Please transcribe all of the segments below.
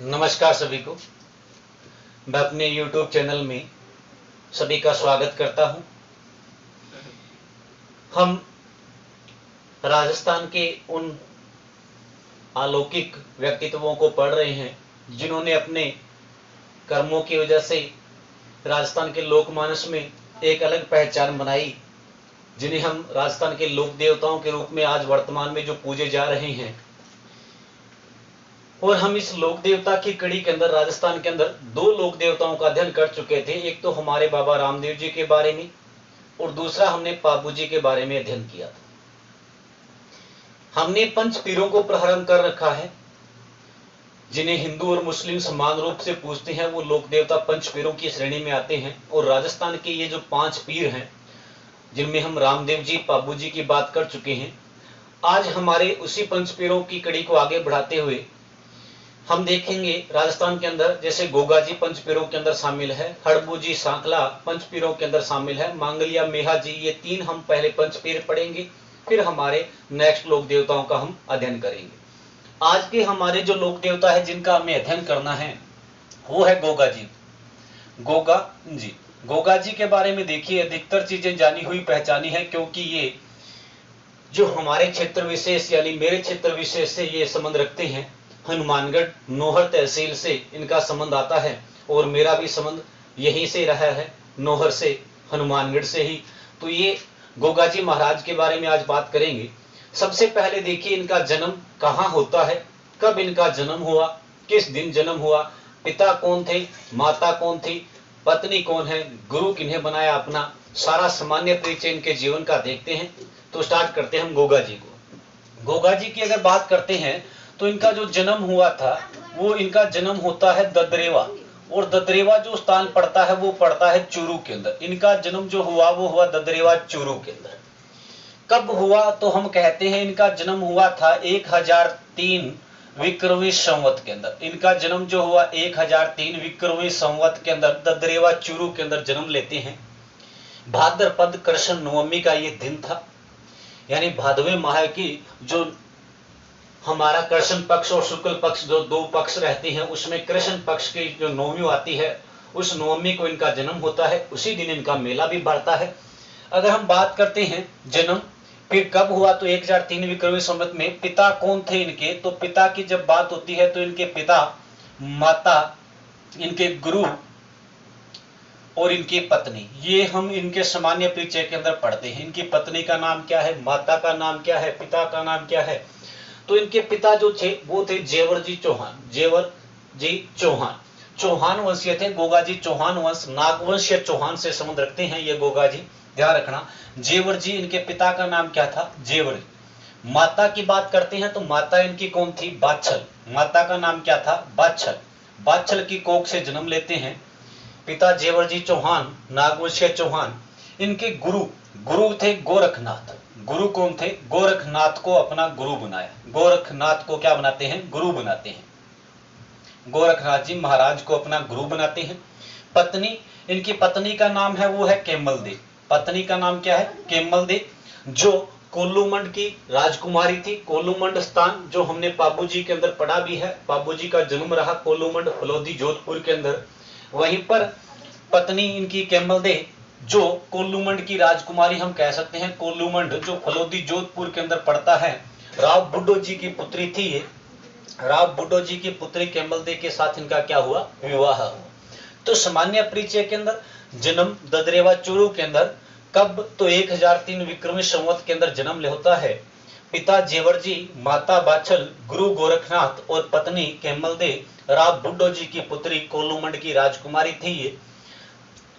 नमस्कार सभी को। मैं अपने YouTube चैनल में सभी का स्वागत करता हूं। हम राजस्थान के उन अलौकिक व्यक्तित्वों को पढ़ रहे हैं जिन्होंने अपने कर्मों की वजह से राजस्थान के लोकमानस में एक अलग पहचान बनाई, जिन्हें हम राजस्थान के लोक देवताओं के रूप में आज वर्तमान में जो पूजे जा रहे हैं। और हम इस लोक देवता की कड़ी के अंदर राजस्थान के अंदर दो लोक देवताओं का अध्ययन कर चुके थे। एक तो हमारे बाबा रामदेव जी के बारे में और दूसरा हमने पाबू जी के बारे में अध्ययन किया था। हमने पंच पीरों को प्रारंभ कर रखा है, जिन्हें हिंदू और मुस्लिम समान रूप से पूजते हैं। वो लोक देवता पंच पीरों की श्रेणी में आते हैं। और राजस्थान के ये जो पांच पीर हैं, जिनमें हम रामदेव जी पाबू जी की बात कर चुके हैं, आज हमारे उसी पंच पीरों की कड़ी को आगे बढ़ाते हुए हम देखेंगे राजस्थान के अंदर जैसे गोगा जी पंच पीरों के अंदर शामिल है, हड़बू जी सांकला पंच पीरों के अंदर शामिल है, मांगलिया मेहा जी, ये तीन हम पहले पंच पीर पढ़ेंगे, फिर हमारे नेक्स्ट लोक देवताओं का हम अध्ययन करेंगे। आज के हमारे जो लोक देवता है जिनका हमें अध्ययन करना है वो है गोगा जी। गोगा जी के बारे में देखिए, अधिकतर चीजें जानी हुई पहचानी है, क्योंकि ये जो हमारे क्षेत्र विशेष यानी मेरे क्षेत्र विशेष से ये संबंध रखते हैं। हनुमानगढ़ नोहर तहसील से इनका संबंध आता है और मेरा भी संबंध यहीं से रहा है, नोहर से, हनुमानगढ़ से ही। तो ये गोगा जी महाराज के बारे में आज बात करेंगे। सबसे पहले देखिए इनका जन्म कहाँ होता है, कब इनका जन्म हुआ, किस दिन जन्म हुआ, पिता कौन थे, माता कौन थी, पत्नी कौन है, गुरु किन्हें बनाया अपना, सारा सामान्य परिचय इनके जीवन का देखते हैं। तो स्टार्ट करते हैं हम गोगा जी को। गोगा जी की अगर बात करते हैं तो इनका जो जन्म हुआ था वो इनका जन्म होता है ददरेवा, और ददरेवा जो स्थान पड़ता है वो पड़ता है चूरू के अंदर। इनका जन्म जो हुआ वो हुआ ददरेवा चूरू के अंदर। कब हुआ तो हम कहते हैं इनका जन्म हुआ था 1003 विक्रमी संवत के अंदर। इनका जन्म जो हुआ 1003 विक्रमी संवत के अंदर ददरेवा चूरू के अंदर जन्म लेते हैं। भाद्रपद कृष्ण नवमी का ये दिन था, यानी भादवे माह की जो हमारा कृष्ण पक्ष और शुक्ल पक्ष जो दो पक्ष रहते हैं, उसमें कृष्ण पक्ष की जो नवमी आती है उस नवमी को इनका जन्म होता है। उसी दिन इनका मेला भी बढ़ता है। अगर हम बात करते हैं जन्म फिर कब हुआ तो 1003 विक्रमी संवत में। पिता कौन थे इनके, तो पिता की जब बात होती है तो इनके पिता, माता, इनके गुरु और इनकी पत्नी, ये हम इनके सामान्य परिचय के अंदर पढ़ते हैं। इनकी पत्नी का नाम क्या है, माता का नाम क्या है, पिता का नाम क्या है। तो इनके पिता जो थे वो थे जेवर जी चौहान, चौहान वंशीय थे। गोगा जी चौहान वंश नागवंशीय चौहान से संबंध रखते हैं ये गोगा जी, ध्यान रखना। जेवर जी इनके पिता का नाम क्या था, जेवर। माता की बात करते हैं तो माता इनकी कौन थी, बाछल, माता का नाम क्या था, बाछल। बाछल की कोख से जन्म लेते हैं। पिता जेवर जी चौहान नागवंशीय चौहान। इनके गुरु थे गोरखनाथ। गुरु कौन थे, गोरखनाथ को अपना गुरु बनाया। गोरखनाथ को क्या बनाते हैं, गुरु बनाते हैं। गोरखनाथ जी महाराज को अपना गुरु बनाते हैं। पत्नी, इनकी पत्नी का नाम है वो है केमल दे। पत्नी का नाम क्या है, केमल दे, जो कोल्लूमंड की राजकुमारी थी। कोल्लूमंड स्थान जो हमने पाबू जी के अंदर पढ़ा भी है, पाबू जी का जन्म रहा कोल्लूमंड फलोदी जोधपुर के अंदर। वहीं पर पत्नी इनकी केमल दे जो कोल्लूमंड की राजकुमारी हम कह सकते हैं। कोल्लूमंड जो फलोदी जोधपुर के अंदर पड़ता है, राव बुड्ढो जी की पुत्री थी ये। राव बुड्ढो जी की पुत्री केमल दे के साथ इनका क्या हुआ, विवाह हुआ। तो सामान्य परिचय के अंदर जन्म ददरेवा चूरू के अंदर कब तो 1003 विक्रमी संवत के अंदर जन्म ले होता है। पिता जेवर जी, माता बाछल, गुरु गोरखनाथ और पत्नी केमल दे राव बुड्ढो जी की पुत्री कोल्लूमंड की राजकुमारी थी ये।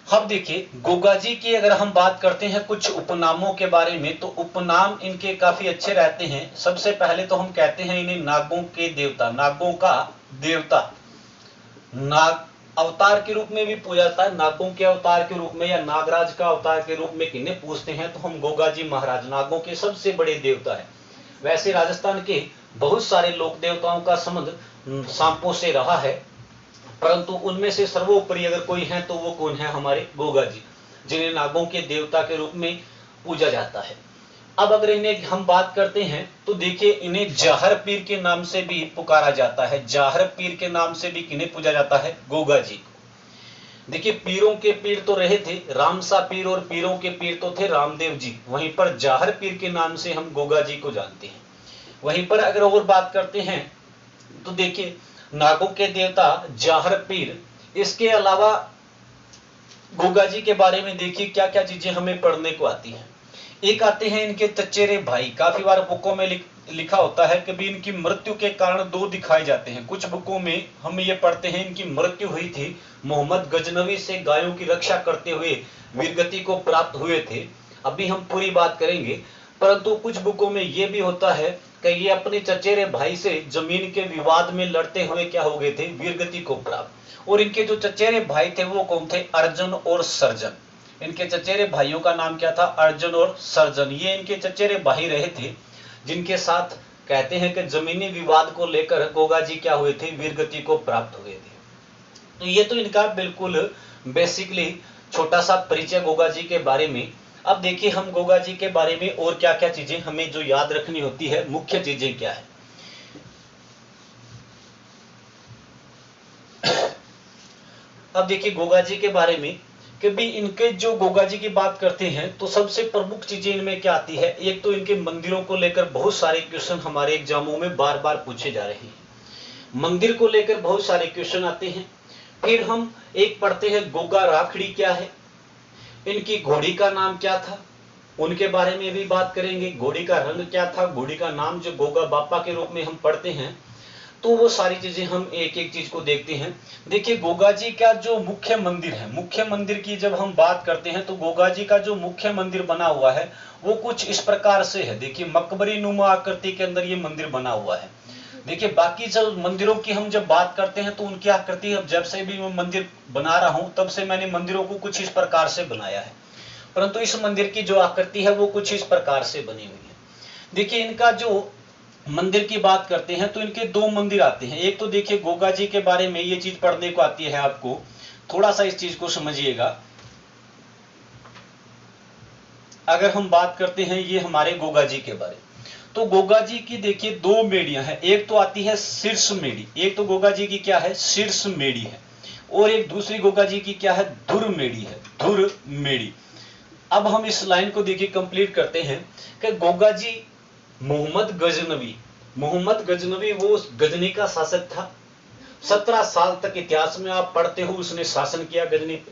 अब देखिए गोगा जी की अगर हम बात करते हैं कुछ उपनामों के बारे में, तो उपनाम इनके काफी अच्छे रहते हैं। सबसे पहले तो हम कहते हैं इन्हें नागों के देवता, नागों का देवता। नाग अवतार के रूप में भी पूजा जाता है, नागों के अवतार के रूप में या नागराज का अवतार के रूप में किन्हें पूछते हैं तो हम गोगा जी महाराज, नागों के सबसे बड़े देवता है। वैसे राजस्थान के बहुत सारे लोक देवताओं का संबंध सांपों से रहा है, परंतु उनमें से सर्वोपरि अगर कोई है तो वो कौन है, हमारे गोगा जी, जिन्हें नागों के देवता के रूप में पूजा जाता है। अब अगर इन्हें हम बात करते हैं तो देखिए इन्हें जाहर पीर के नाम से भी पुकारा जाता है। जाहर पीर के नाम से भी किन्हें पूजा जाता है? गोगा जी को। देखिए पीरों के पीर तो रहे थे रामसा पीर और पीरों के पीर तो थे रामदेव जी, वहीं पर जाहर पीर के नाम से हम गोगा जी को जानते हैं। वहीं पर अगर और बात करते हैं तो देखिए नागों के देवता जाहर पीर, इसके अलावा गोगा जी के बारे में देखिए क्या क्या चीजें हमें पढ़ने को आती हैं। एक आते हैं इनके चचेरे भाई, काफी बार बुकों में लिखा होता है कभी इनकी मृत्यु के कारण दो दिखाए जाते हैं। कुछ बुकों में हम ये पढ़ते हैं इनकी मृत्यु हुई थी, मोहम्मद गजनवी से गायों की रक्षा करते हुए वीरगति को प्राप्त हुए थे। अभी हम पूरी बात करेंगे, परंतु कुछ बुकों में ये भी होता है कि ये अपने चचेरे भाई से जमीन के विवाद में लड़ते हुए क्या हो गए थे? वीरगति को प्राप्त। और इनके जो चचेरे भाई थे वो कौन थे? अर्जुन और सर्जन। इनके चचेरे भाइयों का नाम क्या था? अर्जुन और सर्जन। ये इनके चचेरे भाई रहे थे जिनके साथ कहते हैं कि जमीनी विवाद को लेकर गोगा जी क्या हुए थे? वीरगति को प्राप्त हुए थे। तो ये तो इनका बिल्कुल बेसिकली छोटा सा परिचय गोगा जी के बारे में। अब देखिए हम गोगा जी के बारे में और क्या क्या चीजें हमें जो याद रखनी होती है, मुख्य चीजें क्या है। अब देखिए गोगा जी के बारे में कि भी इनके जो गोगा जी की बात करते हैं तो सबसे प्रमुख चीजें इनमें क्या आती है। एक तो इनके मंदिरों को लेकर बहुत सारे क्वेश्चन हमारे एग्जामों में बार बार पूछे जा रहे हैं। मंदिर को लेकर बहुत सारे क्वेश्चन आते हैं। फिर हम एक पढ़ते हैं गोगा राखड़ी क्या है, इनकी घोड़ी का नाम क्या था, उनके बारे में भी बात करेंगे। घोड़ी का रंग क्या था, घोड़ी का नाम जो गोगा बापा के रूप में हम पढ़ते हैं, तो वो सारी चीजें हम एक एक चीज को देखते हैं। देखिए गोगा जी का जो मुख्य मंदिर है, मुख्य मंदिर की जब हम बात करते हैं तो गोगा जी का जो मुख्य मंदिर बना हुआ है वो कुछ इस प्रकार से है। देखिए मकबरी नुमा आकृति के अंदर ये मंदिर बना हुआ है। देखिए बाकी जब मंदिरों की हम जब बात करते हैं तो उनकी आकृति, अब जब से भी मैं मंदिर बना रहा हूं तब से मैंने मंदिरों को कुछ इस प्रकार से बनाया है, परंतु इस मंदिर की जो आकृति है वो कुछ इस प्रकार से बनी हुई है। देखिए इनका जो मंदिर की बात करते हैं तो इनके दो मंदिर आते हैं। एक तो देखिए गोगा जी के बारे में ये चीज पढ़ने को आती है आपको, थोड़ा सा इस चीज को समझिएगा। अगर हम बात करते हैं ये हमारे गोगा जी के बारे, तो गोगा जी की देखिए दो मेड़ियां हैं। एक तो आती है शीर्ष मेड़ी, एक तो गोगा जी की क्या है? शीर्ष मेड़ी है, और एक दूसरी गोगा जी की क्या है? धुर मेड़ी है, धुर मेड़ी। अब हम इस लाइन को देखिए कंप्लीट करते हैं कि गोगा जी मोहम्मद गजनवी वो गजनी का शासक था। 17 साल तक इतिहास में आप पढ़ते हो उसने शासन किया गजनी पे।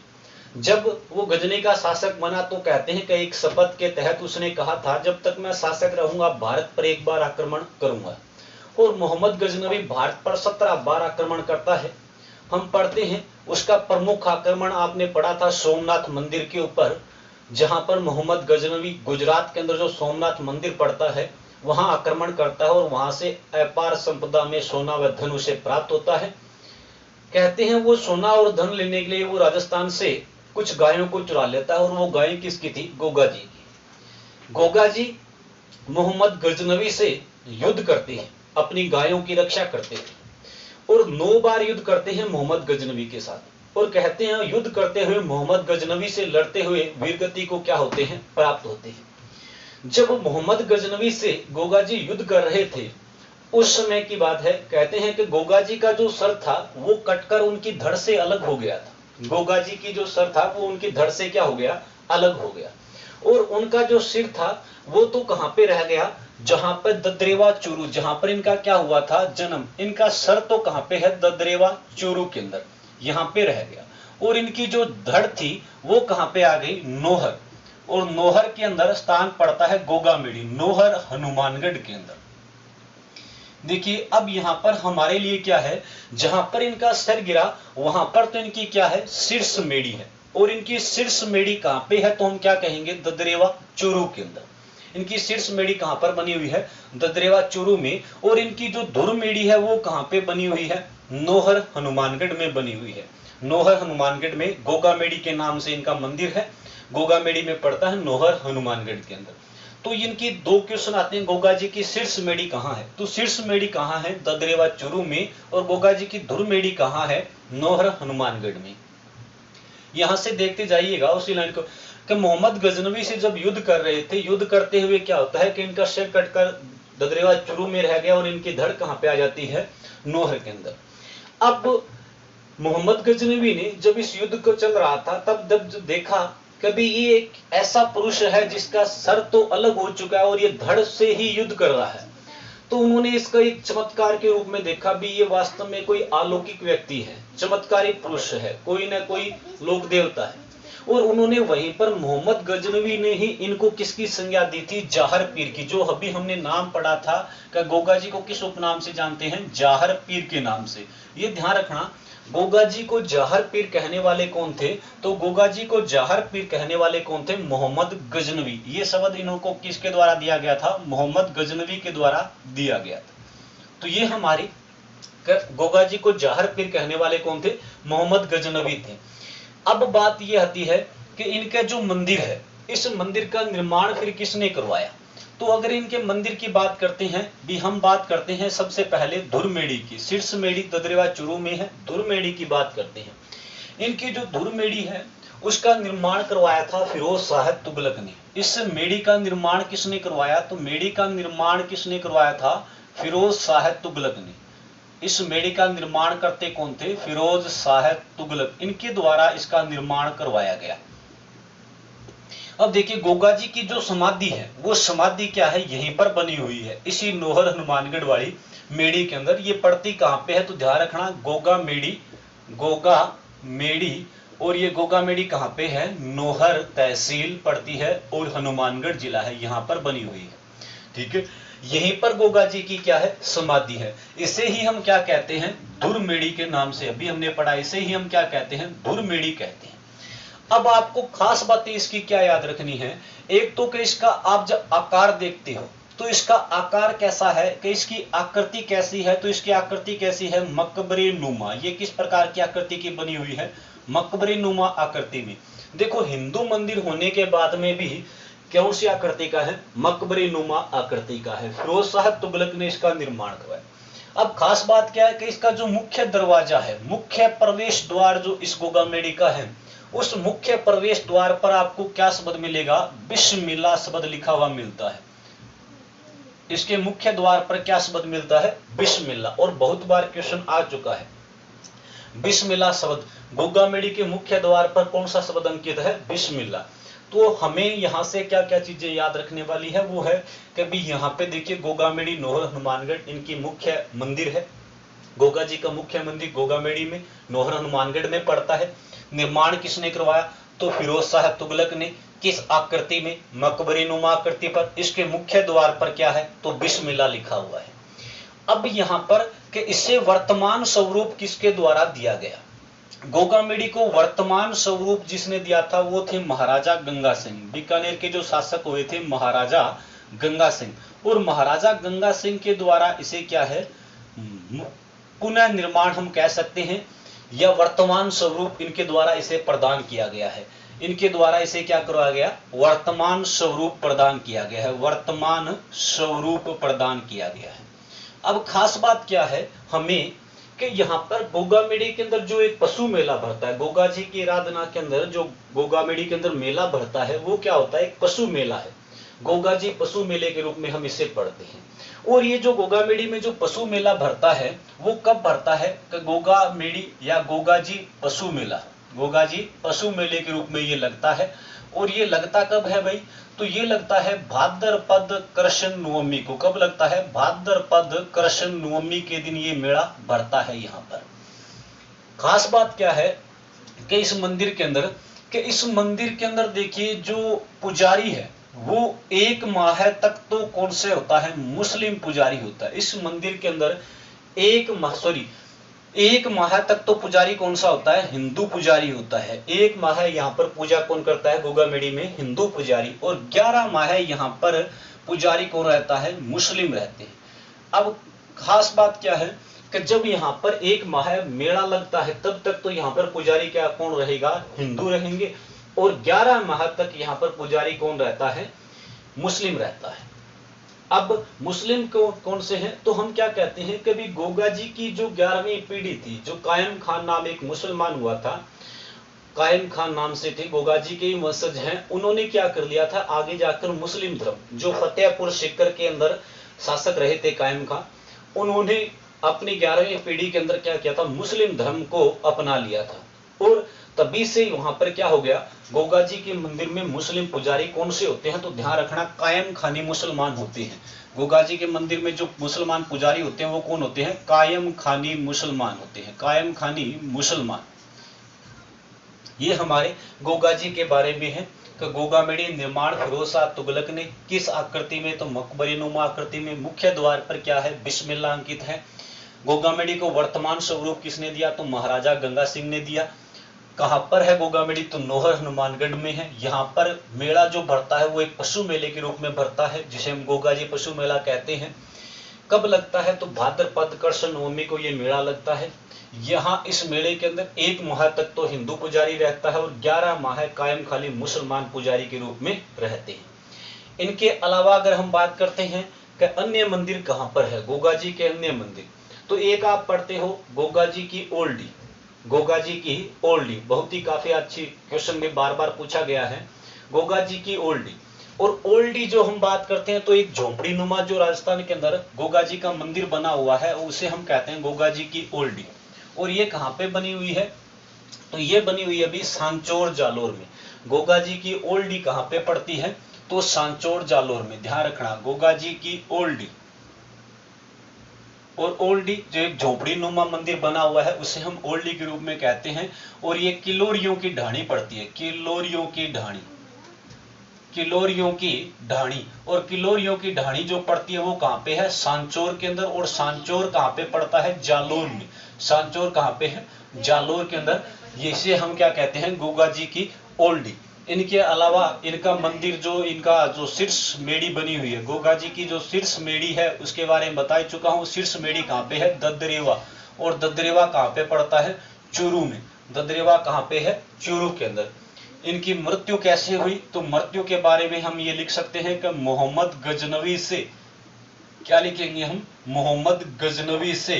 जब वो गजनी का शासक बना तो कहते हैं कि एक शपथ के तहत उसने कहा था जब तक मैं शासक रहूंगा भारत पर एक बार आक्रमण करूंगा, और मोहम्मद गजनवी भारत पर 17 बार आक्रमण करता है। हम पढ़ते हैं उसका प्रमुख आक्रमण आपने पढ़ा था सोमनाथ मंदिर के ऊपर, जहां पर मोहम्मद गजनवी गुजरात के अंदर जो सोमनाथ मंदिर पड़ता है वहां आक्रमण करता है, और वहां से अपार संपदा में सोना व धन उसे प्राप्त होता है। कहते हैं वो सोना और धन लेने के लिए वो राजस्थान से कुछ गायों को चुरा लेता है, और वो गायें किसकी थी? गोगा जी की। गोगा जी मोहम्मद गजनवी से युद्ध करते हैं, अपनी गायों की रक्षा करते हैं, और 9 बार युद्ध करते हैं मोहम्मद गजनवी के साथ। और कहते हैं युद्ध करते हुए मोहम्मद गजनवी से लड़ते हुए वीरगति को क्या होते हैं? प्राप्त होते हैं। जब मोहम्मद गजनवी से गोगा जी युद्ध कर रहे थे उस समय की बात है, कहते हैं कि गोगा जी का जो सर था वो कटकर उनकी धड़ से अलग हो गया था। गोगा जी की जो सर था वो उनकी धड़ से क्या हो गया? अलग हो गया। और उनका जो सिर था वो तो कहां पे रह गया? जहां पर ददरेवा चूरू, जहां पर इनका क्या हुआ था? जन्म। इनका सर तो कहां पे है? ददरेवा चूरू के अंदर, यहां पे रह गया। और इनकी जो धड़ थी वो कहां पे आ गई? नोहर। और नोहर के अंदर स्थान पड़ता है गोगामेड़ी, नोहर हनुमानगढ़ के अंदर। देखिए अब यहां पर हमारे लिए क्या है? जहां पर इनका सर गिरा वहां पर तो इनकी क्या है? शीर्ष मेड़ी है। और इनकी शीर्ष मेड़ी कहां पे है? तो हम क्या कहेंगे? ददरेवा चूरू के अंदर। इनकी शीर्ष मेड़ी कहां पर बनी हुई है? ददरेवा चूरू में। और इनकी जो धुर मेड़ी है वो कहां पे बनी हुई है? नोहर हनुमानगढ़ में बनी हुई है। नोहर हनुमानगढ़ में गोगामेड़ी के नाम से इनका मंदिर है, गोगामेड़ी में पड़ता है नोहर हनुमानगढ़ के अंदर। तो इनकी दो क्वेश्चन आते हैं, गोगा जी की शीर्ष मेड़ी कहां है? तो शीर्ष मेड़ी कहां है? ददरेवा चूरू में। और गोगा जी की धुर मेड़ी कहां है? नोहर हनुमानगढ़ में। यहां से देखते जाइएगा उसी लाइन को। कि मोहम्मद गजनवी से जब युद्ध कर रहे थे, युद्ध करते हुए क्या होता है कि इनका सिर कटकर ददरेवा चुरू में रह गया और इनकी धड़ कहां पे आ जाती है, नोहर के अंदर। अब मोहम्मद गजनवी ने जब इस युद्ध को चल रहा था तब जब देखा कभी ये एक ऐसा पुरुष है जिसका सर तो अलग हो चुका है और ये धड़ से ही युद्ध कर रहा है, तो उन्होंने इसका एक चमत्कार के रूप में देखा भी ये वास्तव में कोई अलौकिक व्यक्ति है, चमत्कारी पुरुष है, कोई ना कोई लोक देवता है। और उन्होंने वहीं पर मोहम्मद गजनवी ने ही इनको किसकी संज्ञा दी थी, जाहर पीर की। जो अभी हमने नाम पढ़ा था कि गोगा जी को किस उपनाम से जानते हैं, जाहर पीर के नाम से। ये ध्यान रखना, गोगा जी को जाहर पीर कहने वाले कौन थे, तो गोगा जी को जाहर पीर कहने वाले कौन थे, मोहम्मद गजनवी। ये शब्द इनको किसके द्वारा दिया गया था, मोहम्मद गजनवी के द्वारा दिया गया था। तो ये हमारी गोगा जी को जाहर पीर कहने वाले कौन थे, मोहम्मद गजनवी थे। अब बात यह आती है कि इनका जो मंदिर है, इस मंदिर का निर्माण फिर किसने करवाया। तो अगर इनके मंदिर की बात करते हैं भी, हम बात करते हैं सबसे पहले धुरमेड़ी की। शीर्ष मेड़ी ददरेवा चुरू में है, धुरमेड़ी की बात करते हैं। इनकी जो धुरमेड़ी है उसका निर्माण करवाया था फिरोज शाह तुगलक ने। इस मेड़ी का निर्माण किसने करवाया, तो मेड़ी का निर्माण किसने करवाया था, फिरोज शाह तुगलक ने। इस मेड़ी का निर्माण करते कौन थे, फिरोज शाह तुगलक, इनके द्वारा इसका निर्माण करवाया गया। अब देखिए गोगा जी की जो समाधि है वो समाधि क्या है, यहीं पर बनी हुई है, इसी नोहर हनुमानगढ़ वाली मेड़ी के अंदर। ये पड़ती कहां पे है, तो ध्यान रखना, गोगा मेड़ी, गोगा मेड़ी, और ये गोगा मेड़ी कहां पे है, नोहर तहसील पड़ती है और हनुमानगढ़ जिला है, यहां पर बनी हुई है। ठीक है, यहीं पर गोगा जी की क्या है, समाधि है। इसे ही हम क्या कहते हैं, धुरमेड़ी के नाम से अभी हमने पढ़ा, इसे ही हम क्या कहते हैं, धुरमेड़ी कहते हैं। अब आपको खास बातें इसकी क्या याद रखनी है, एक तो कि इसका आप जब आकार देखते हो तो इसका आकार कैसा है, कि इसकी आकृति कैसी है, तो इसकी आकृति कैसी है, मकबरे नुमा। ये किस प्रकार की आकृति की बनी हुई है, मकबरे नुमा आकृति में। देखो हिंदू मंदिर होने के बाद में भी कौन सी आकृति का है, मकबरे नुमा आकृति का है। फिरोज शाह तुगलक ने इसका निर्माण करवाया। अब खास बात क्या है कि इसका जो मुख्य दरवाजा है, मुख्य प्रवेश द्वार जो इस गोगा मेड़ी का है, उस मुख्य प्रवेश द्वार पर आपको क्या शब्द मिलेगा, बिस्मिल्लाह शब्द लिखा हुआ मिलता है। इसके मुख्य द्वार पर क्या शब्द मिलता है, बिस्मिल्लाह। और बहुत बार क्वेश्चन आ चुका है, बिस्मिल्लाह शब्द गोगा मेड़ी के मुख्य द्वार पर कौन सा शब्द अंकित है, बिस्मिल्लाह। तो हमें यहां से क्या क्या चीजें याद रखने वाली है, वो है कि भी यहाँ पे देखिए गोगा मेड़ी नोहर हनुमानगढ़ इनकी मुख्य मंदिर है। गोगा जी का मुख्य मंदिर गोगा मेड़ी में नोहर हनुमानगढ़ में पड़ता है। निर्माण किसने करवाया, तो फिरोज शाह तुगलक ने। किस आकृति में, मकबरी नुमा आकृति पर। इसके मुख्य द्वार पर क्या है, तो बिस्मिल्लाह लिखा हुआ है। अब यहाँ पर कि इससे वर्तमान स्वरूप किसके द्वारा दिया गया, गोगा मेड़ी को वर्तमान स्वरूप जिसने दिया था वो थे महाराजा गंगा सिंह। बीकानेर के जो शासक हुए थे महाराजा गंगा सिंह, और महाराजा गंगा सिंह के द्वारा इसे क्या है, पुनः निर्माण हम कह सकते हैं, या वर्तमान स्वरूप इनके द्वारा इसे प्रदान किया गया है। इनके द्वारा इसे क्या करवाया गया, वर्तमान स्वरूप प्रदान किया गया है, वर्तमान स्वरूप प्रदान किया गया है। अब खास बात क्या है हमें, कि यहाँ पर गोगा मेड़ी के अंदर जो एक पशु मेला भरता है, गोगा जी की आराधना के अंदर जो गोगा मेड़ी के अंदर मेला भरता है वो क्या होता है, एक पशु मेला है। गोगा जी पशु मेले के रूप में हम इसे पढ़ते हैं। और ये जो गोगा मेड़ी में जो पशु मेला भरता है वो कब भरता है, कि गोगा मेड़ी या गोगा जी पशु मेला, गोगा जी पशु मेले के रूप में ये लगता है। और ये लगता कब है भाई, तो ये लगता है भाद्रपद कृष्ण नवमी को। कब लगता है, भाद्रपद कृष्ण नवमी के दिन ये मेला भरता है। यहाँ पर खास बात क्या है कि इस मंदिर के अंदर देखिए जो पुजारी है वो एक माह तक तो कौन से होता है, मुस्लिम पुजारी होता है। इस मंदिर के अंदर एक माह तक तो पुजारी कौन सा होता है, हिंदू पुजारी होता है। एक माह यहाँ पर पूजा कौन करता है, गोगा मेड़ी में हिंदू पुजारी। और 11 माह यहाँ पर पुजारी कौन रहता है, मुस्लिम रहते हैं। अब खास बात क्या है कि जब यहाँ पर एक माह मेला लगता है तब तक तो यहाँ पर पुजारी क्या कौन रहेगा, हिंदू रहेंगे। और 11 माह तक यहाँ पर पुजारी कौन रहता है, मुस्लिम रहता है। अब मुस्लिम कौन से हैं, तो हम क्या कहते हैं, कभी गोगा जी की जो 11वीं पीढ़ी थी, जो कायम खान नाम एक मुसलमान हुआ था, कायम खान नाम से थे, गोगा जी के ही वंशज हैं। उन्होंने क्या कर लिया था, आगे जाकर मुस्लिम धर्म, जो फतेहपुर सीकर के अंदर शासक रहे थे कायम खान, उन्होंने अपनी 11वीं पीढ़ी के अंदर क्या किया था, मुस्लिम धर्म को अपना लिया था। और तभी से वहां पर क्या हो गया, गोगा जी के मंदिर में मुस्लिम पुजारी कौन से होते हैं, तो ध्यान रखना कायम खानी मुसलमान होते हैं। गोगा जी के मंदिर में जो मुसलमान पुजारी होते हैं वो कौन होते हैं, कायम खानी मुसलमान होते हैं, कायम खानी मुसलमान। ये हमारे गोगा जी के बारे में है कि गोगामेड़ी निर्माण फिरोज शाह तुगलक ने किस आकृति में, तो मकबरी नुमा आकृति में। मुख्य द्वार पर क्या है, बिस्मिल्लाह अंकित है। गोगामेड़ी को वर्तमान स्वरूप किसने दिया, तो महाराजा गंगा सिंह ने दिया। कहां पर है गोगामेड़ी, तो नोहर हनुमानगढ़ में है। यहाँ पर मेला जो भरता है वो एक पशु मेले के रूप में भरता है, जिसे हम गोगा जी पशु मेला कहते हैं। कब लगता है, तो भाद्रपद कृष्ण नवमी को ये मेला लगता है। यहाँ इस मेले के अंदर 1 माह तक तो हिंदू पुजारी रहता है और 11 माह कायम खाली मुसलमान पुजारी के रूप में रहते हैं। इनके अलावा अगर हम बात करते हैं कि अन्य मंदिर कहां पर है, गोगा जी के अन्य मंदिर, तो एक आप पढ़ते हो गोगा जी की ओल्डी, गोगा जी की ओल्डी, बहुत ही काफी अच्छी क्वेश्चन में बार बार पूछा गया है, गोगा जी की ओल्डी। और ओल्डी जो हम बात करते हैं तो एक झोपड़ी नुमा जो राजस्थान के अंदर गोगा जी का मंदिर बना हुआ है उसे हम कहते हैं गोगा जी की ओल्डी। और ये कहां पे बनी हुई है, तो ये बनी हुई है अभी सांचौर जालोर में। गोगा जी की ओल्डी कहां पे पड़ती है, तो सांचौर जालोर में। ध्यान रखना, गोगा जी की ओल्डी और ओल्डी जो एक झोपड़ी नुमा मंदिर बना हुआ है उसे हम ओल्डी के रूप में कहते हैं। और ये किलोरियों की ढाणी पड़ती है, किलोरियों की ढाणी, किलोरियों की ढाणी। और किलोरियों की ढाणी जो पड़ती है वो कहां पे है, सांचौर के अंदर। और सांचौर कहां पे पड़ता है, जालोर में। सांचौर कहां पे है, जालोर के अंदर। इसे हम क्या कहते हैं, गोगा जी की ओल्डी। इनके अलावा इनका मंदिर जो इनका जो शीर्ष मेड़ी बनी हुई है, गोगा जी की जो शीर्ष मेड़ी है उसके बारे में बता चुका हूं। शीर्ष मेड़ी कहां पे है, ददरेवा। और ददरेवा कहां पे पड़ता है, चूरू में। ददरेवा कहां पे है, चूरू के अंदर। इनकी मृत्यु कैसे हुई, तो मृत्यु के बारे में हम ये लिख सकते हैं कि मोहम्मद गजनवी से, क्या लिखेंगे हम, मोहम्मद गजनवी से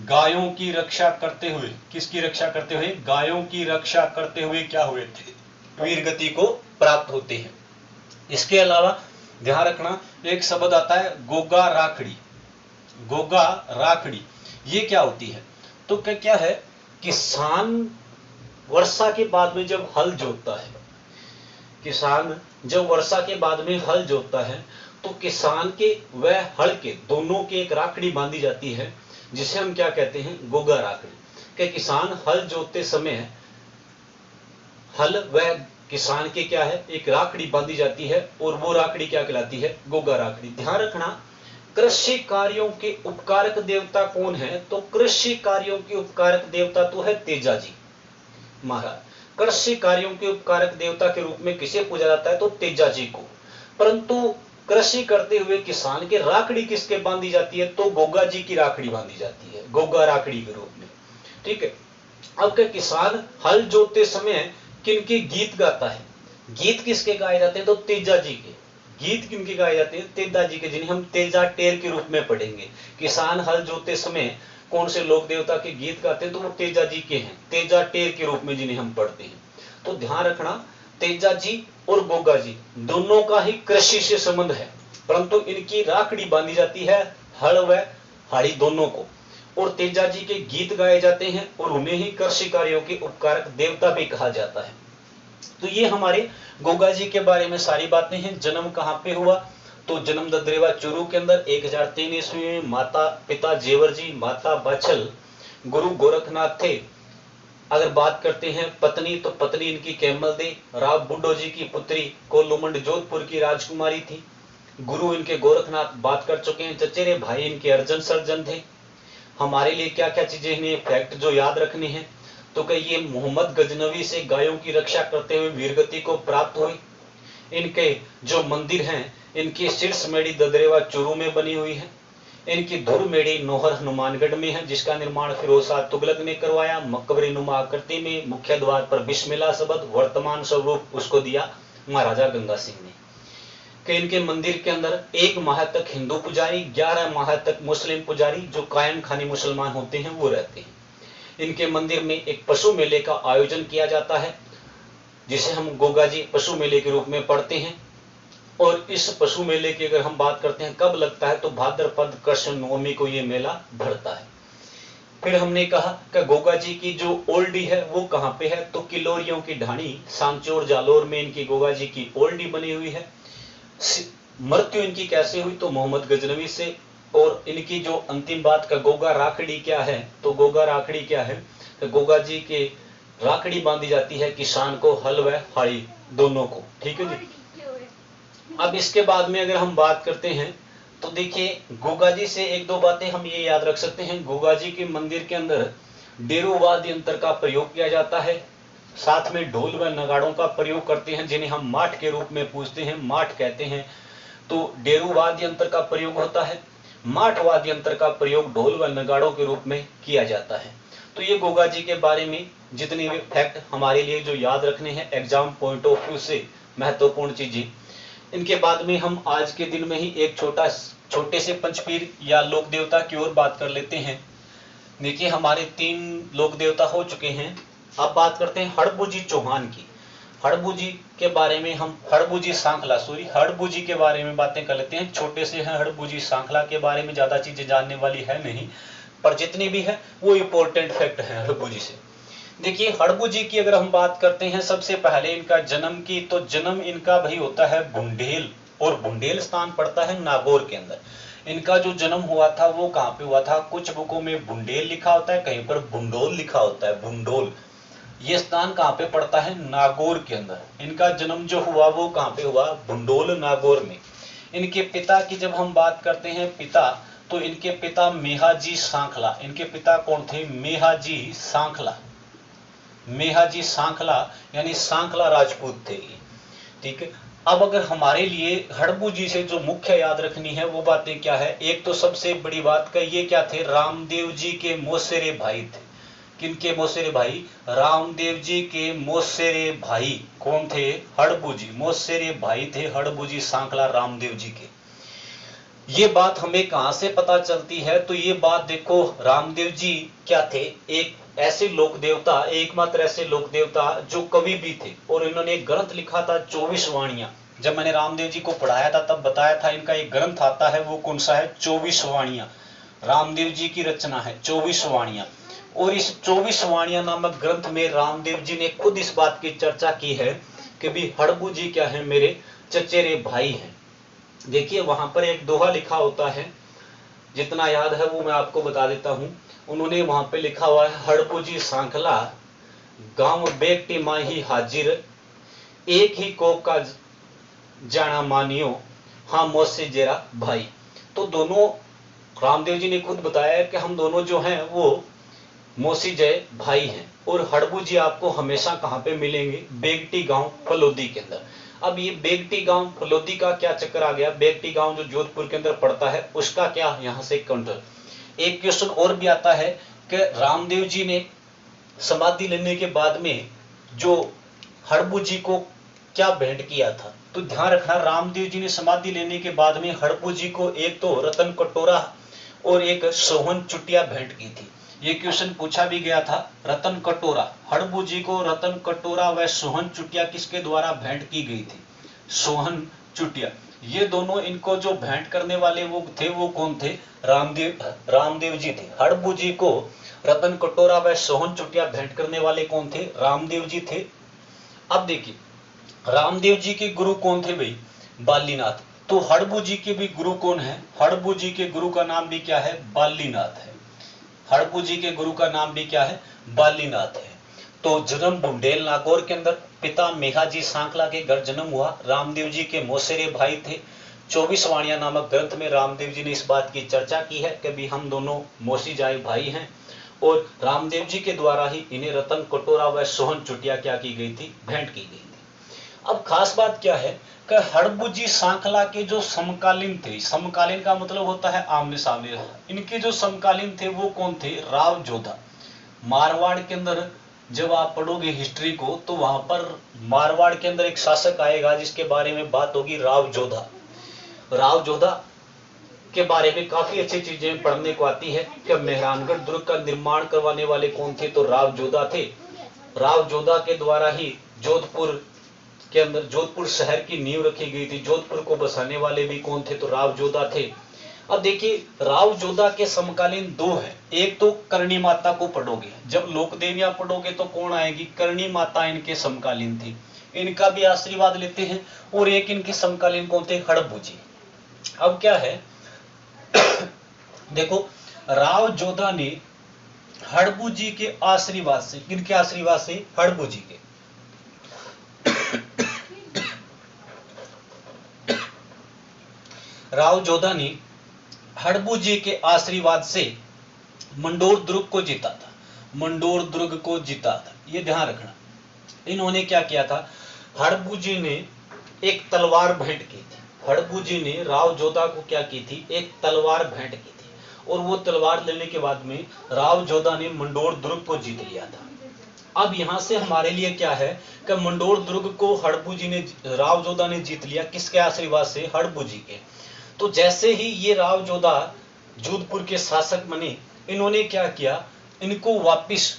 गायों की रक्षा करते हुए, किसकी रक्षा करते हुए, गायों की रक्षा करते हुए क्या हुए थे, वीरगति को प्राप्त होते हैं। इसके अलावा ध्यान रखना एक शब्द आता है गोगा राखड़ी, गोगा राखड़ी। ये क्या होती है, तो क्या है, किसान वर्षा के बाद में जब हल जोतता है, किसान जब वर्षा के बाद में हल जोतता है तो किसान के व हल के दोनों के एक राखड़ी बांधी जाती है, जिसे हम क्या कहते हैं, गोगा राखड़ी। कि किसान हल जोतते समय हल व किसान के क्या है, एक राखड़ी बांधी जाती है और वो राखड़ी क्या कहलाती है, गोगा राखड़ी। ध्यान रखना, कृषि कार्यों के उपकारक देवता कौन है, तो कृषि कार्यों के उपकारक देवता तो है तेजा जी महाराज। कृषि कार्यों के उपकारक देवता के रूप में किसे पूजा जाता है, तो तेजा जी को। परंतु कृषि करते हुए किसान के राखड़ी किसके बांधी जाती है, तो गोगा जी की राखड़ी बांधी जाती है, गोगा राखड़ी के रूप में। ठीक है। अब के किसान हल जोतते समय किनके गीत गाता है, गीत किसके गाए जाते हैं, तो तेजा जी के। गीत किनके गाए जाते हैं, तेजा जी के, जिन्हें हम तेजा टेर के रूप में पढ़ेंगे। किसान हल जोतते समय कौन से लोक देवता के गीत गाते हैं, तो वो तेजा जी के हैं, तेजा टेर के रूप में जिन्हें हम पढ़ते हैं। तो ध्यान रखना, तेजा जी और गोगा जी दोनों का ही कृषि से संबंध है, परंतु इनकी राखड़ी बांधी जाती है हल व हाड़ी दोनों को। और तेजा जी के गीत गाए जाते हैं और उन्हें ही कृषि कार्यों के उपकारक देवता भी कहा जाता है। तो ये हमारे गोगा जी के बारे में सारी बातें हैं। जन्म कहां पे हुआ, तो जन्म ददरेवा चूरू के अंदर 1003 ईस्वी में। माता पिता जेवर जी, माता बाछल, गुरु गोरखनाथ थे। अगर बात करते हैं पत्नी, तो पत्नी इनकी कैमल दे, राव बुड्ढो जी की पुत्री कोलुमंड जोधपुर की राजकुमारी थी। गुरु इनके गोरखनाथ बात कर चुके हैं। चचेरे भाई इनके अर्जन सर्जन थे। हमारे लिए क्या क्या चीजें इन्हें फैक्ट जो याद रखने हैं, तो कि ये मोहम्मद गजनवी से गायों की रक्षा करते हुए वीरगति को प्राप्त हुई। इनके जो मंदिर हैं, इनकी शीर्ष मेड़ी ददरेवा चूरू में बनी हुई है। इनकी धुर मेड़ी नोहर हनुमानगढ़ में है, जिसका निर्माण फिरोज शाह तुगलक ने करवाया। मकबरी नुमा आकृति में, मुख्य द्वार पर बिस्मिल्लाह शब्द, वर्तमान स्वरूप उसको दिया महाराजा गंगा सिंह ने। कि इनके मंदिर के अंदर 1 माह तक हिंदू पुजारी, 11 माह तक मुस्लिम पुजारी जो कायम खानी मुसलमान होते हैं वो रहते हैं। इनके मंदिर में एक पशु मेले का आयोजन किया जाता है। जिसे हम गोगा जी पशु मेले के रूप में पढ़ते हैं। और इस पशु मेले की अगर हम बात करते हैं कब लगता है, तो भाद्रपद कृष्ण नवमी को ये मेला भरता है। फिर हमने कहा कि गोगा जी की जो ओल्डी है वो कहाँ पे है, तो किलोरियों की ढाणी सांचौर जालोर में इनकी गोगा जी की ओल्डी बनी हुई है। मृत्यु इनकी कैसे हुई, तो मोहम्मद गजनवी से। और इनकी जो अंतिम बात का गोगा राखड़ी क्या है, तो गोगा राखड़ी क्या है, तो गोगा जी के राखड़ी बांधी जाती है किसान को, हल व हाड़ी दोनों को। ठीक है जी। अब इसके बाद में अगर हम बात करते हैं तो देखिए गोगा जी से एक दो बातें हम ये याद रख सकते हैं। गोगा जी के मंदिर के अंदर डेरू वाद्य यंत्र का प्रयोग किया जाता है, साथ में ढोल व नगाड़ों का प्रयोग करते हैं, जिन्हें हम माठ के रूप में पूजते हैं, माठ कहते हैं। तो डेरू वाद्य यंत्र का प्रयोग होता है, माठ वाद्य यंत्र का प्रयोग ढोल व नगाड़ों के रूप में किया जाता है। तो ये गोगा जी के बारे में जितनी भी फैक्ट हमारे लिए जो याद रखने हैं एग्जाम पॉइंट ऑफ व्यू से महत्वपूर्ण चीजें, इनके बाद में हम आज के दिन में ही एक छोटे से पंचपीर या लोक देवता की ओर बात कर लेते हैं। देखिए हमारे 3 लोक देवता हो चुके हैं। अब बात करते हैं हड़बूजी चौहान की। हड़बूजी के बारे में हम हड़बूजी के बारे में बातें कर लेते हैं। छोटे से हैं हड़बूजी, सांखला के बारे में ज्यादा चीजें जानने वाली है नहीं, पर जितनी भी है वो इंपॉर्टेंट फैक्ट है हड़बूजी से। देखिए हड़बूजी की अगर हम बात करते हैं सबसे पहले इनका जन्म की, तो जन्म इनका भाई होता है बुंडेल, और बुंडेल स्थान पड़ता है नागौर के अंदर। इनका जो जन्म हुआ था वो कहाँ पे हुआ था, कुछ बुकों में बुंडेल लिखा होता है, कहीं पर बुंडोल लिखा होता है, बुंडोल। ये स्थान कहाँ पे पड़ता है, नागौर के अंदर। इनका जन्म जो हुआ वो कहाँ पे हुआ, बुंडोल नागौर में। इनके पिता की जब हम बात करते हैं पिता, तो इनके पिता मेहाजी सांखला। इनके पिता कौन थे, मेहाजी सांखला। मेहाजी सांखला यानी सांखला राजपूत थे। ठीक है। अब अगर हमारे लिए हड़बूजी से जो मुख्य याद रखनी है वो बातें क्या है, एक तो सबसे बड़ी बात का ये क्या थे, रामदेव जी के मौसेरे भाई थे। किनके मौसेरे भाई, रामदेव जी के मौसेरे भाई कौन थे, हड़बूजी। मौसेरे भाई थे हड़बूजी सांखला रामदेव जी के। ये बात हमें कहां से पता चलती है, तो ये बात देखो रामदेव जी क्या थे, एक ऐसे लोक देवता, एकमात्र ऐसे लोक देवता जो कवि भी थे, और इन्होंने एक ग्रंथ लिखा था 24 वाणियां। जब मैंने रामदेव जी को पढ़ाया था तब बताया था इनका एक ग्रंथ आता है, वो कौन सा है, 24 वाणियां। रामदेव जी की रचना है 24 वाणियां। और इस 24 वाणियां नामक ग्रंथ में रामदेव जी ने खुद इस बात की चर्चा की है कि भी हड़बूजी क्या है, मेरे चचेरे भाई हैं। देखिए वहां पर एक दोहा लिखा होता है, जितना याद है वो मैं आपको बता देता हूं। उन्होंने वहां पे लिखा हुआ है, हड़बूजी सांखला गांव बेकटी माही हाजिर, एक ही कोप का जाना मानियो, हाँ मौसे जेरा भाई। तो दोनों रामदेव जी ने खुद बताया कि हम दोनों जो हैं वो मौसी जय भाई हैं। और हड़बूजी आपको हमेशा कहाँ पे मिलेंगे, बेगटी गांव फलोदी के अंदर। अब ये बेगटी गांव फलोदी का क्या चक्कर आ गया, बेगटी गांव जो जोधपुर के अंदर पड़ता है उसका क्या यहाँ से काउंटर। एक क्वेश्चन और भी आता है कि रामदेव जी ने समाधि लेने के बाद में जो हड़बूजी को क्या भेंट किया था, तो ध्यान रखना रामदेव जी ने समाधि लेने के बाद में हड़बूजी को एक तो रतन कटोरा और एक सोहन चुटिया भेंट की थी। ये क्वेश्चन पूछा भी गया था, रतन कटोरा, हड़बूजी को रतन कटोरा व सोहन चुटिया किसके द्वारा भेंट की गई थी, सोहन चुटिया। ये दोनों इनको जो भेंट करने वाले वो थे, वो कौन थे, रामदेव जी थे। हड़बूजी को रतन कटोरा व सोहन चुटिया भेंट करने वाले कौन थे, रामदेव जी थे। अब देखिए रामदेव जी के गुरु कौन थे भाई, बालीनाथ। तो हड़बूजी के भी गुरु कौन है, हड़बूजी के गुरु का नाम भी क्या है, बालीनाथ है। हड़बूजी के गुरु का नाम भी क्या है, बालीनाथ है। तो जन्म बुंडेल नागौर के अंदर, पिता मेहाजी सांखला के घर जन्म हुआ, रामदेव जी के मौसेरे भाई थे। 24 वाणियां नामक ग्रंथ में रामदेव जी ने इस बात की चर्चा की है कि भी हम दोनों मौसी जाए भाई हैं, और रामदेव जी के द्वारा ही इन्हें रतन कटोरा व सोहन चुटिया क्या की गई थी, भेंट की गई थी। अब खास बात क्या है कि हड़बूजी सांखला के जो समकालीन थे, समकालीन का मतलब होता है आमने सामने, इनके जो समकालीन थे वो कौन थे, राव जोधा। मारवाड़ के अंदर जब आप पढ़ोगे हिस्ट्री को, तो वहां पर मारवाड़ के अंदर एक शासक आएगा जिसके बारे में बात होगी, राव जोधा। राव जोधा के बारे में काफी अच्छी चीजें पढ़ने को आती है कि मेहरानगढ़ दुर्ग का निर्माण करवाने वाले कौन थे, तो राव जोधा थे। राव जोधा के द्वारा ही जोधपुर के अंदर जोधपुर शहर की नींव रखी गई थी। जोधपुर को बसाने वाले भी कौन थे? तो राव जोधा थे। अब देखिए राव जोधा के समकालीन दो हैं। एक तो करणी माता को पढ़ोगे, जब लोकदेवियां पढ़ोगे तो कौन आएगी? करणी माता इनके समकालीन थी, इनका भी आशीर्वाद लेते हैं। और एक इनके समकालीन कौन थे? हड़बू जी। अब क्या है देखो राव जोधा ने हड़बू जी के आशीर्वाद से, किनके आशीर्वाद से? हड़बू जी के। राव जोधा ने हड़बू जी के आशीर्वाद से मंडोर दुर्ग को जीता था। मंडोर दुर्ग को जीता था, ये ध्यान रखना। इन्होंने क्या किया था? हड़बू जी ने एक तलवार भेंट की थी। हड़बू जी ने राव जोधा को क्या की थी? एक तलवार भेंट की थी। और वो तलवार लेने के बाद में राव जोधा ने मंडोर दुर्ग को जीत लिया था। अब यहां से हमारे लिए क्या है कि मंडोर दुर्ग को हड़बू जी ने, राव जोधा ने जीत लिया। किसके आशीर्वाद से? हड़बू जी के। तो जैसे ही ये राव जोधा जोधपुर के शासक बने, इन्होंने क्या किया? इनको वापिस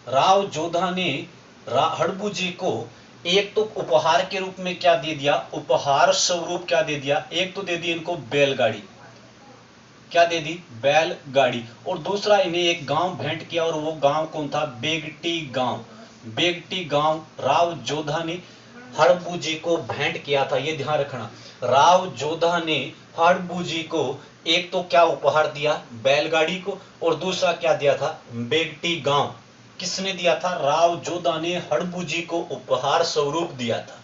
राव जोधा ने हड़बू जी को एक तो उपहार के रूप में क्या दे दिया? उपहार स्वरूप क्या दे दिया? एक तो दे दी इनको बैलगाड़ी। क्या दे दी? बैलगाड़ी। और दूसरा इन्हें एक गांव भेंट किया, और वो गांव कौन था? बेगटी गांव। बेगटी गांव राव जोधा ने हड़बू जी को भेंट किया था, ये ध्यान रखना। राव जोधा ने हड़बू जी को एक तो क्या उपहार दिया? बैलगाड़ी को। और दूसरा क्या दिया था? बेगटी गांव। किसने दिया था? राव जोधा ने हड़बू जी को उपहार स्वरूप दिया था।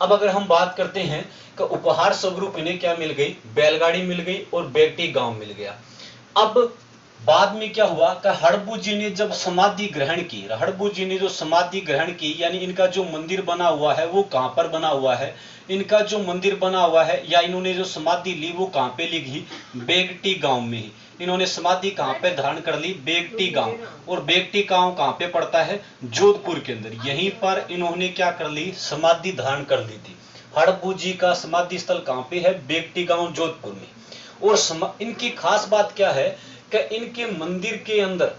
अब अगर हम बात करते हैं कि उपहार स्वरूप इन्हें क्या मिल गई? बैलगाड़ी मिल गई और बेगटी गांव मिल गया। अब बाद में क्या हुआ कि हड़बू जी ने जब समाधि ग्रहण की, हड़बू जी ने जो समाधि ग्रहण की, यानी इनका जो मंदिर बना हुआ है वो कहां पर बना हुआ है? इनका जो मंदिर बना हुआ है या इन्होंने जो समाधि ली वो कहां पे ली? बेगटी गांव में ही। इन्होंने समाधि कहां पे धारण कर ली? बेगटी गांव। और बेगटी गांव कहां पे पड़ता है? जोधपुर के अंदर। यहीं पर इन्होंने क्या कर ली? समाधि धारण कर ली थी। हड़बू जी का समाधि स्थल कहां पे है? बेगटी गांव, जोधपुर में। और इनकी खास बात क्या है कि इनके मंदिर के अंदर,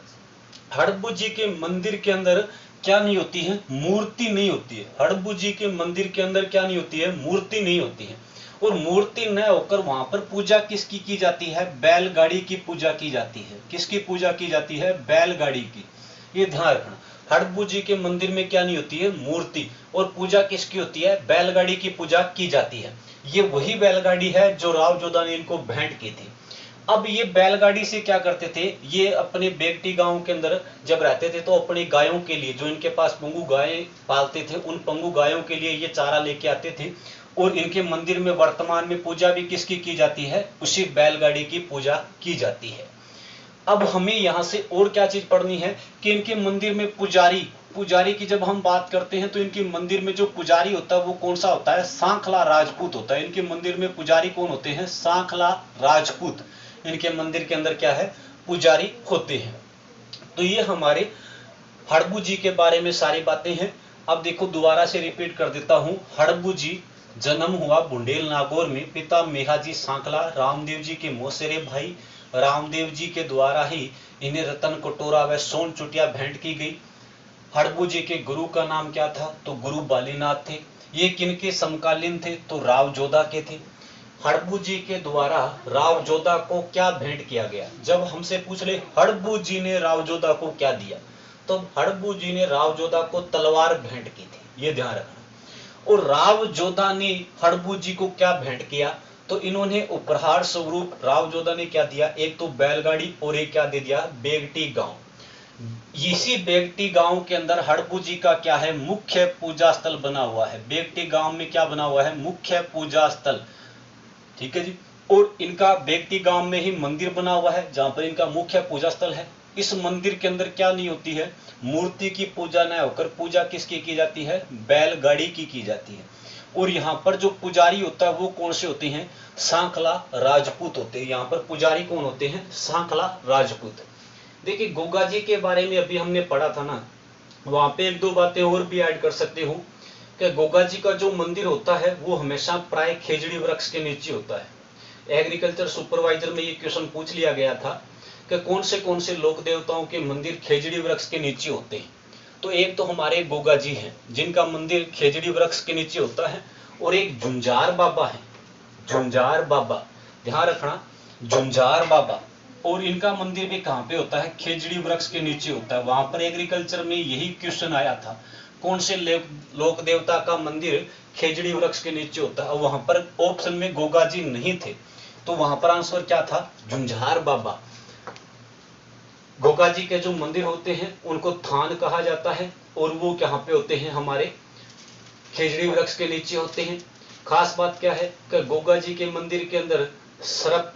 हड़बू जी के मंदिर के अंदर क्या नहीं होती है? मूर्ति नहीं होती है। हड़बू जी के मंदिर के अंदर क्या नहीं होती है? मूर्ति नहीं होती है। और मूर्ति न होकर वहां पर पूजा किसकी की जाती है? बैलगाड़ी की पूजा की जाती है। किसकी पूजा की जाती है? बैलगाड़ी की। ये ध्यान रखना। हड़बू जी के मंदिर में क्या नहीं होती है? मूर्ति। और पूजा किसकी होती है? बैलगाड़ी की पूजा की जाती है। ये वही बैलगाड़ी है जो राव जोधा ने इनको भेंट की थी। अब ये बैलगाड़ी से क्या करते थे? ये अपने बेगटी गांव के अंदर जब रहते थे तो अपनी गायों के लिए, जो इनके पास पंगु गायें पालते थे, उन पंगु गायों के लिए ये चारा लेके आते थे। और इनके मंदिर में वर्तमान में पूजा भी किसकी की जाती है? उसी बैलगाड़ी की पूजा की जाती है। अब हमें यहां से और क्या चीज पढ़नी है कि इनके मंदिर में पुजारी की जब हम बात करते हैं तो इनके मंदिर में जो पुजारी होता है वो कौन सा होता है? सांखला राजपूत होता है। इनके मंदिर में पुजारी कौन होते हैं? सांखला राजपूत इनके मंदिर के अंदर क्या है? पुजारी होते हैं। तो ये हमारे हड़बू जी के बारे में सारी बातें हैं। अब देखो दोबारा से रिपीट कर देता हूं। हड़बू जी जन्म हुआ बुंडेल नागौर में। पिता मेहाजी सांखला रामदेव जी के मौसेरे भाई। रामदेव जी के द्वारा ही इन्हें रतन कटोरा व सोन चुटिया भेंट की गई। हड़बू जी के गुरु का नाम क्या था? तो गुरु बालीनाथ थे। ये किनके समकालीन थे? तो राव जोधा के थे। हड़बू जी के द्वारा राव जोधा को क्या भेंट किया गया? जब हमसे पूछ ले हड़बू जी ने राव जोधा को क्या दिया, तो हड़बू जी ने राव जोधा को तलवार भेंट की थी, ये ध्यान रखना। और राव जोधा ने हड़बू जी को क्या भेंट किया? तो इन्होंने उपहार स्वरूप राव जोधा ने क्या दिया? एक तो बैलगाड़ी और एक क्या दे दिया? बेगटी गांव। इसी बेगटी गांव के अंदर हड़बू जी का क्या है? मुख्य पूजा स्थल बना हुआ है। बेगटी गांव में क्या बना हुआ है? मुख्य पूजा स्थल। ठीक है जी। और इनका बेगटी गांव में ही मंदिर बना हुआ है जहां पर इनका मुख्य पूजा स्थल है। इस मंदिर के अंदर क्या नहीं होती है? मूर्ति की पूजा न होकर पूजा किसकी की जाती है? बैलगाड़ी की जाती है। और यहाँ पर जो पुजारी होता है वो कौन से होते हैं? सांखला राजपूत होते हैं। यहाँ पर पुजारी कौन होते हैं? सांखला राजपूत। देखिए गोगा जी के बारे में अभी हमने पढ़ा था ना, वहां पे एक दो बातें और भी ऐड कर सकते हो कि गोगा जी का जो मंदिर होता है वो हमेशा प्राय खेजड़ी वृक्ष के नीचे होता है। एग्रीकल्चर सुपरवाइजर में ये क्वेश्चन पूछ लिया गया था कि कौन से लोक देवताओं के मंदिर खेजड़ी वृक्ष के नीचे होते हैं। तो एक तो हमारे गोगा जी हैं जिनका मंदिर खेजड़ी वृक्ष के नीचे होता है, और एक झुंझार बाबा है, झुंझार बाबा, ध्यान रखना, झुंझार बाबा। और इनका मंदिर भी कहाँ पे होता है? खेजड़ी वृक्ष के नीचे होता है। वहां पर एग्रीकल्चर में यही क्वेश्चन आया था, कौन से लोक देवता का मंदिर खेजड़ी वृक्ष के नीचे होता है, और वहां पर ऑप्शन में गोगा जी नहीं थे, तो वहां पर आंसर क्या था? झुंझार बाबा। गोगा जी के जो मंदिर होते हैं उनको थान कहा जाता है, और वो कहाँ पे होते हैं? हमारे खेजड़ी वृक्ष के नीचे होते हैं। खास बात क्या है कि गोगा जी के मंदिर के अंदर सर्प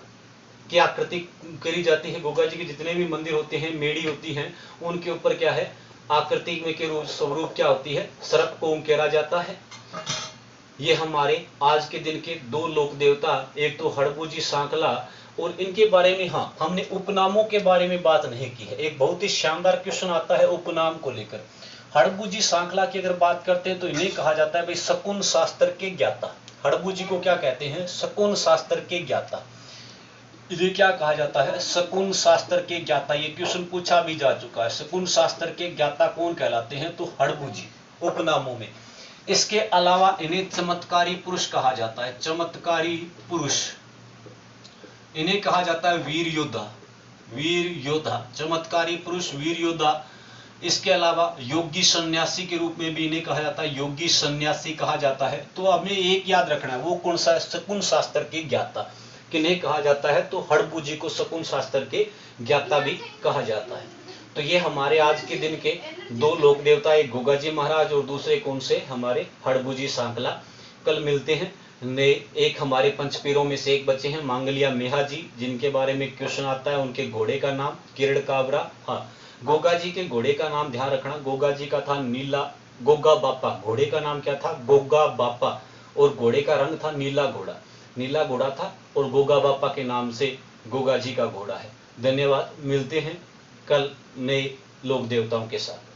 की आकृति करी जाती है। गोगा जी के जितने भी मंदिर होते हैं, मेड़ी होती हैं, उनके ऊपर क्या है? आकृति में के रूप स्वरूप क्या होती है? सर्प को उकेरा जाता है। ये हमारे आज के दिन के दो लोक देवता, एक तो हड़बूजी सांकला, और इनके बारे में हाँ हमने उपनामों के बारे में बात नहीं की है। एक बहुत ही शानदार क्वेश्चन आता है उपनाम को लेकर। हड़बूजी सांकला की अगर बात करते हैं तो इन्हें कहा जाता है भाई शकुन शास्त्र के ज्ञाता। हड़बूजी को क्या कहते हैं? शकुन शास्त्र के ज्ञाता। इन्हें क्या कहा जाता है? शकुन शास्त्र के ज्ञाता। ये क्वेश्चन पूछा भी जा चुका है। शकुन शास्त्र के ज्ञाता कौन कहलाते हैं? तो हड़बूजी उपनामों में। इसके अलावा इन्हें चमत्कारी पुरुष कहा जाता है, चमत्कारी पुरुष। इन्हें कहा जाता है वीर योद्धा, वीर योद्धा, चमत्कारी पुरुष, वीर योद्धा। इसके अलावा योगी सन्यासी के रूप में भी इन्हें कहा जाता है, योगी सन्यासी कहा जाता है। तो हमें एक याद रखना है, वो कौन सा? शकुन शास्त्र के ज्ञाता। किन्हें कहा जाता है? तो हड़बूजी को शकुन शास्त्र के ज्ञाता भी कहा जाता है। तो ये हमारे आज के दिन के दो लोक देवता, एक गोगा जी महाराज और दूसरे कौन से? हमारे हड़बूजी सांकला। कल मिलते हैं। एक हमारे पंचपीरों में से एक बच्चे हैं मांगलिया मेहा जी, जिनके बारे में क्वेश्चन आता है। उनके घोड़े का नाम किरण काबरा। हाँ, गोगा जी के घोड़े का नाम ध्यान रखना, गोगा जी का था नीला, गोगा बापा। घोड़े का नाम क्या था? गोगा बापा। और घोड़े का रंग था नीला घोड़ा, नीला घोड़ा था, और गोगा बापा के नाम से गोगा जी का घोड़ा है। धन्यवाद। मिलते हैं कल नए लोक देवताओं के साथ।